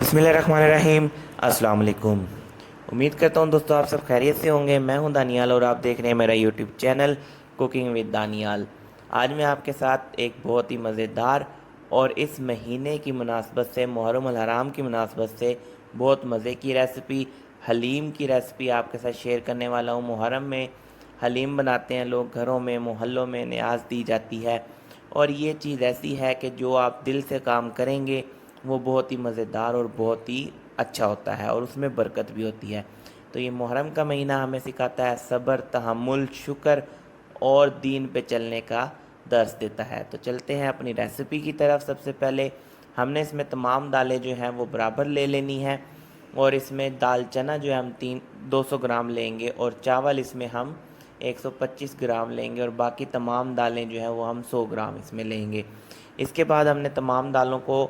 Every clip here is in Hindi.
बिस्मिल्लाहिर्रहमानिर्रहीम। अस्सलाम वालेकुम। उम्मीद करता हूँ दोस्तों आप सब खैरियत से होंगे। मैं हूँ दानियाल और आप देख रहे हैं मेरा YouTube channel cooking with Daniyal. आज मैं आपके साथ एक बहुत ही मज़ेदार और इस महीने की मुनासबत से, मुहर्रम अल हराम की मुनासबत से बहुत मज़े की रेसिपी, हलीम की रेसिपी आपके साथ शेयर करने वाला हूँ। मुहर्रम में हलीम बनाते हैं लोग, घरों में मोहल्लों में न्याज दी जाती है और ये चीज़ ऐसी है कि जो आप दिल से काम करेंगे वो बहुत ही मज़ेदार और बहुत ही अच्छा होता है और उसमें बरकत भी होती है। तो ये मुहर्रम का महीना हमें सिखाता है सब्र, तहम्मुल, शुक्र और दीन पे चलने का दर्स देता है। तो चलते हैं अपनी रेसिपी की तरफ। सबसे पहले हमने इसमें तमाम दालें जो हैं वो बराबर ले लेनी है और इसमें दाल चना जो है हम 200 ग्राम लेंगे और चावल इसमें हम 125 ग्राम लेंगे और बाकी तमाम दालें जो हैं वो हम 100 ग्राम इसमें लेंगे। इसके बाद हमने तमाम दालों को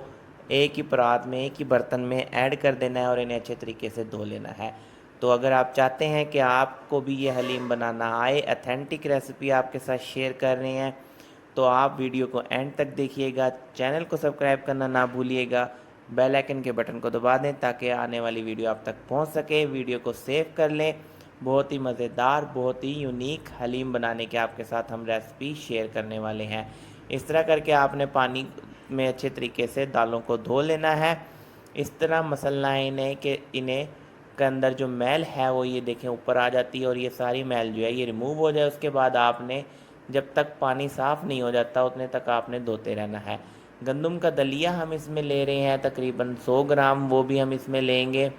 एक ही परात में, एक ही बर्तन में ऐड कर देना है और इन्हें अच्छे तरीके से धो लेना है। तो अगर आप चाहते हैं कि आपको भी ये हलीम बनाना आए, ऑथेंटिक रेसिपी आपके साथ शेयर कर रहे हैं, तो आप वीडियो को एंड तक देखिएगा। चैनल को सब्सक्राइब करना ना भूलिएगा, बेल आइकन के बटन को दबा दें ताकि आने वाली वीडियो आप तक पहुंच सके। वीडियो को सेव कर लें। बहुत ही मज़ेदार, बहुत ही यूनिक हलीम बनाने के आपके साथ हम रेसिपी शेयर करने वाले हैं। इस तरह करके आपने पानी में अच्छे तरीके से दालों को धो लेना है। इस तरह मसलना है इन्हें कि इन्हें के अंदर जो मैल है वो ये देखें ऊपर आ जाती है और ये सारी मैल जो है ये रिमूव हो जाए। उसके बाद आपने जब तक पानी साफ़ नहीं हो जाता उतने तक आपने धोते रहना है। गंदम का दलिया हम इसमें ले रहे हैं तकरीबन 100 ग्राम, वो भी हम इसमें लेंगे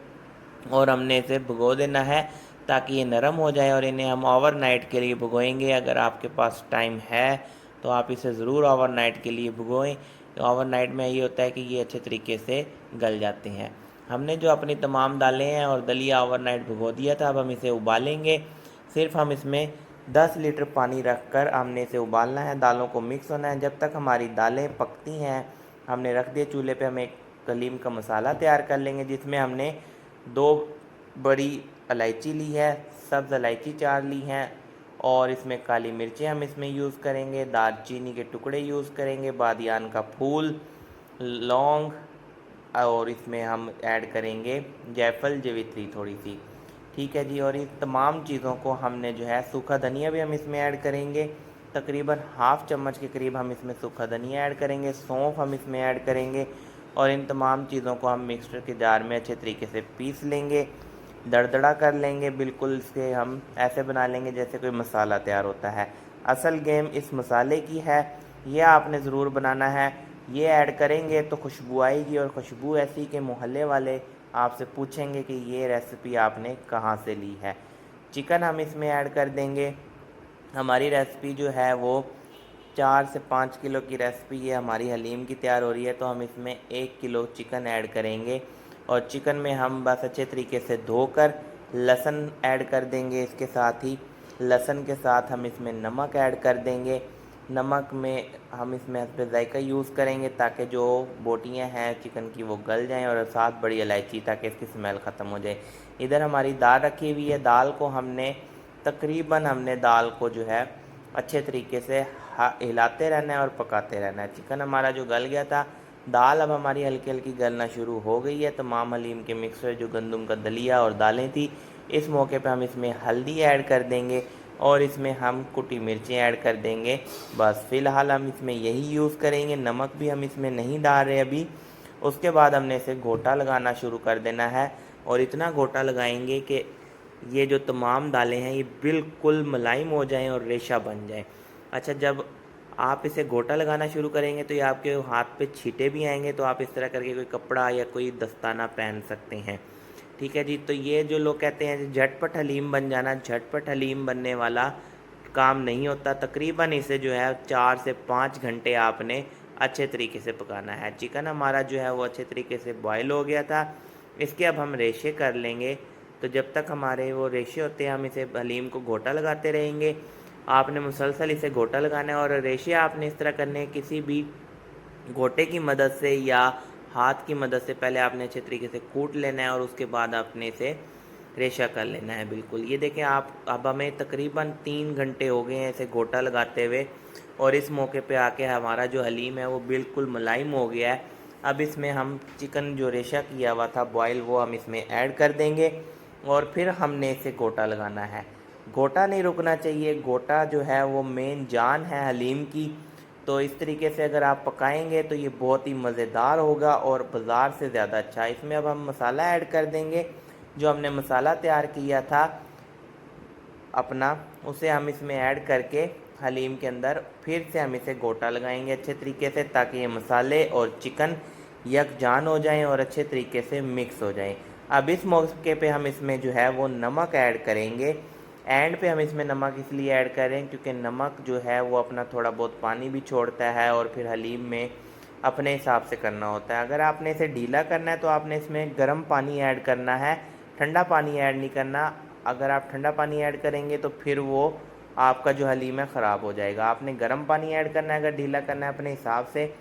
और हमने इसे भिगो देना है ताकि ये नरम हो जाए और इन्हें हम ओवरनाइट के लिए भिगोएंगे। अगर आपके पास टाइम है तो आप इसे ज़रूर ओवरनाइट के लिए भिगोएं। तो ओवरनाइट में ये होता है कि ये अच्छे तरीके से गल जाते हैं। हमने जो अपनी तमाम दालें हैं और दलिया ओवरनाइट भिगो दिया था, अब हम इसे उबालेंगे। सिर्फ हम इसमें 10 लीटर पानी रखकर हमने इसे उबालना है। दालों को मिक्स होना है जब तक हमारी दालें पकती हैं। हमने रख दिए चूल्हे पे। हम एक हलीम का मसाला तैयार कर लेंगे जिसमें हमने 2 बड़ी इलायची ली है, सब्ज़ इलायची 4 ली हैं और इसमें काली मिर्चें हम इसमें यूज़ करेंगे, दालचीनी के टुकड़े यूज़ करेंगे, बादियान का फूल, लौंग और इसमें हम ऐड करेंगे जायफल, जवित्री थोड़ी सी। ठीक है जी। और इन तमाम चीज़ों को हमने जो है, सूखा धनिया भी हम इसमें ऐड करेंगे, तकरीबन हाफ़ चम्मच के करीब हम इसमें सूखा धनिया ऐड करेंगे, सौंफ हम इसमें ऐड करेंगे और इन तमाम चीज़ों को हम मिक्सर के जार में अच्छे तरीके से पीस लेंगे, दरदरा कर लेंगे। बिल्कुल इसके हम ऐसे बना लेंगे जैसे कोई मसाला तैयार होता है। असल गेम इस मसाले की है, ये आपने ज़रूर बनाना है। ये ऐड करेंगे तो खुशबू आएगी और ख़ुशबू ऐसी कि मोहल्ले वाले आपसे पूछेंगे कि ये रेसिपी आपने कहाँ से ली है। चिकन हम इसमें ऐड कर देंगे। हमारी रेसिपी जो है वो 4 से 5 किलो की रेसिपी ये हमारी हलीम की तैयार हो रही है, तो हम इसमें 1 किलो चिकन ऐड करेंगे और चिकन में हम बस अच्छे तरीके से धोकर लहसुन ऐड कर देंगे। इसके साथ ही लहसुन के साथ हम इसमें नमक ऐड कर देंगे। नमक में हम इसमें हस्बे ज़ायका यूज़ करेंगे ताकि जो बोटियां हैं चिकन की वो गल जाएं और साथ बड़ी इलायची ताकि इसकी स्मेल ख़त्म हो जाए। इधर हमारी दाल रखी हुई है। दाल को हमने दाल को जो है अच्छे तरीके से हिलाते रहना है और पकाते रहना है। चिकन हमारा जो गल गया था, दाल अब हमारी हल्की हल्की गलना शुरू हो गई है। तमाम हलीम के मिक्सर जो गंदम का दलिया और दालें थी, इस मौके पे हम इसमें हल्दी ऐड कर देंगे और इसमें हम कुटी मिर्चें ऐड कर देंगे। बस फ़िलहाल हम इसमें यही यूज़ करेंगे, नमक भी हम इसमें नहीं डाल रहे अभी। उसके बाद हमने इसे घोटा लगाना शुरू कर देना है और इतना घोटा लगाएंगे कि ये जो तमाम दालें हैं ये बिल्कुल मुलायम हो जाएं और रेशा बन जाएं। अच्छा, जब आप इसे घोटा लगाना शुरू करेंगे तो ये आपके हाथ पे छींटे भी आएंगे, तो आप इस तरह करके कोई कपड़ा या कोई दस्ताना पहन सकते हैं। ठीक है जी। तो ये जो लोग कहते हैं झटपट हलीम बन जाना, झटपट हलीम बनने वाला काम नहीं होता। तकरीबन इसे जो है 4 से 5 घंटे आपने अच्छे तरीके से पकाना है। चिकन हमारा जो है वो अच्छे तरीके से बॉयल हो गया था। इसके अब हम रेशे कर लेंगे। तो जब तक हमारे वो रेशे होते हैं हम इसे हलीम को घोटा लगाते रहेंगे। आपने मुसलसल इसे घोटा लगाना है और रेशे आपने इस तरह करने हैं, किसी भी घोटे की मदद से या हाथ की मदद से पहले आपने अच्छे तरीके से कूट लेना है और उसके बाद आपने इसे रेशा कर लेना है। बिल्कुल ये देखें आप, अब हमें तकरीबन 3 घंटे हो गए हैं इसे घोटा लगाते हुए और इस मौके पे आके हमारा जो हलीम है वो बिल्कुल मुलायम हो गया है। अब इसमें हम चिकन जो रेशा किया हुआ था बॉयल वो हम इसमें ऐड कर देंगे और फिर हमने इसे गोटा लगाना है। गोटा नहीं रुकना चाहिए, गोटा जो है वो मेन जान है हलीम की। तो इस तरीके से अगर आप पकाएंगे तो ये बहुत ही मज़ेदार होगा और बाज़ार से ज़्यादा अच्छा। इसमें अब हम मसाला ऐड कर देंगे, जो हमने मसाला तैयार किया था अपना, उसे हम इसमें ऐड करके हलीम के अंदर फिर से हम इसे गोटा लगाएंगे अच्छे तरीके से, ताकि ये मसाले और चिकन यकजान हो जाएं और अच्छे तरीके से मिक्स हो जाएं। अब इस मौके पे हम इसमें जो है वो नमक ऐड करेंगे। एंड पे हम इसमें नमक इसलिए ऐड करें क्योंकि नमक जो है वो अपना थोड़ा बहुत पानी भी छोड़ता है और फिर हलीम में अपने हिसाब से करना होता है। अगर आपने इसे ढीला करना है तो आपने इसमें गर्म पानी ऐड करना है, ठंडा पानी ऐड नहीं करना। अगर आप ठंडा पानी ऐड करेंगे तो फिर वो आपका जो हलीम है ख़राब हो जाएगा। आपने गर्म पानी ऐड करना है अगर ढीला करना है अपने हिसाब से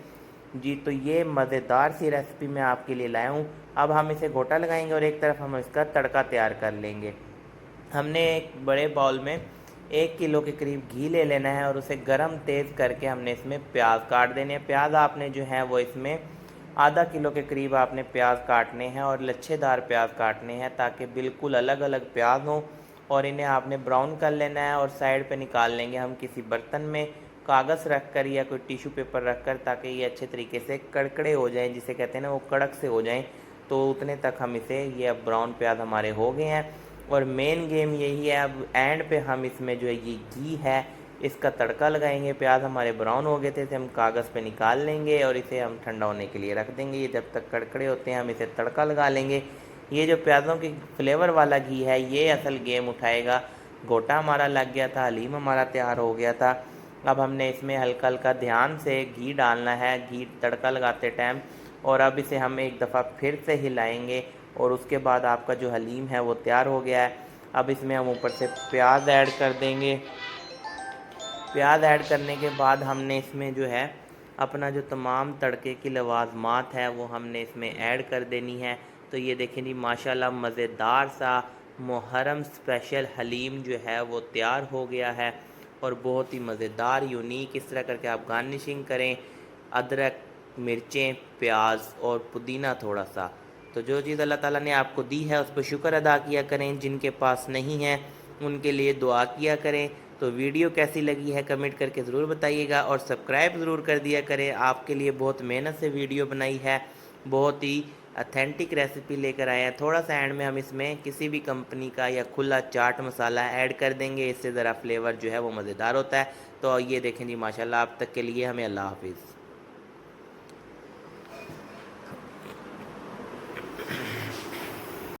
जी। तो ये मज़ेदार सी रेसिपी मैं आपके लिए लाया हूँ। अब हम इसे गोटा लगाएंगे और एक तरफ हम इसका तड़का तैयार कर लेंगे। हमने एक बड़े बाउल में 1 किलो के करीब घी ले लेना है और उसे गरम तेज़ करके हमने इसमें प्याज काट देने हैं। प्याज आपने जो है वो इसमें आधा किलो के करीब आपने प्याज काटने हैं और लच्छेदार प्याज काटने हैं, ताकि बिल्कुल अलग अलग प्याज हों। और इन्हें आपने ब्राउन कर लेना है और साइड पे निकाल लेंगे हम किसी बर्तन में, कागज़ रख कर या कोई टिश्यू पेपर रख कर, ताकि ये अच्छे तरीके से कड़कड़े हो जाएं, जिसे कहते हैं ना वो कड़क से हो जाएं। तो उतने तक हम इसे, ये अब ब्राउन प्याज हमारे हो गए हैं। और मेन गेम यही है, अब एंड पे हम इसमें जो है ये घी है इसका तड़का लगाएंगे। प्याज हमारे ब्राउन हो गए थे, इसे हम कागज़ पे निकाल लेंगे और इसे हम ठंडा होने के लिए रख देंगे। ये जब तक कड़कड़े होते हैं हम इसे तड़का लगा लेंगे। ये जो प्याज़ों की फ्लेवर वाला घी है ये असल गेम उठाएगा। गोटा हमारा लग गया था, हलीम हमारा तैयार हो गया था। अब हमने इसमें हल्का हल्का ध्यान से घी डालना है, घी तड़का लगाते टाइम। और अब इसे हम एक दफ़ा फिर से हिलाएंगे और उसके बाद आपका जो हलीम है वो तैयार हो गया है। अब इसमें हम ऊपर से प्याज ऐड कर देंगे। प्याज ऐड करने के बाद हमने इसमें जो है अपना जो तमाम तड़के की लवाजमात है वो हमने इसमें ऐड कर देनी है। तो ये देखें जी माशाल्लाह मज़ेदार सा मुहर्रम स्पेशल हलीम जो है वो तैयार हो गया है और बहुत ही मज़ेदार यूनिक। इस तरह करके आप गार्निशिंग करें, अदरक, मिर्चें, प्याज और पुदीना थोड़ा सा। तो जो चीज़ अल्लाह ताला ने आपको दी है उस पर शुक्र अदा किया करें, जिनके पास नहीं है उनके लिए दुआ किया करें। तो वीडियो कैसी लगी है कमेंट करके ज़रूर बताइएगा और सब्सक्राइब ज़रूर कर दिया करें। आपके लिए बहुत मेहनत से वीडियो बनाई है, बहुत ही अथेंटिक रेसिपी लेकर आए हैं। थोड़ा सा एंड में हम इसमें किसी भी कंपनी का या खुला चाट मसाला ऐड कर देंगे, इससे ज़रा फ्लेवर जो है वो मज़ेदार होता है। तो ये देखें जी माशाल्लाह, आप तक के लिए हमें अल्लाह हाफिज़।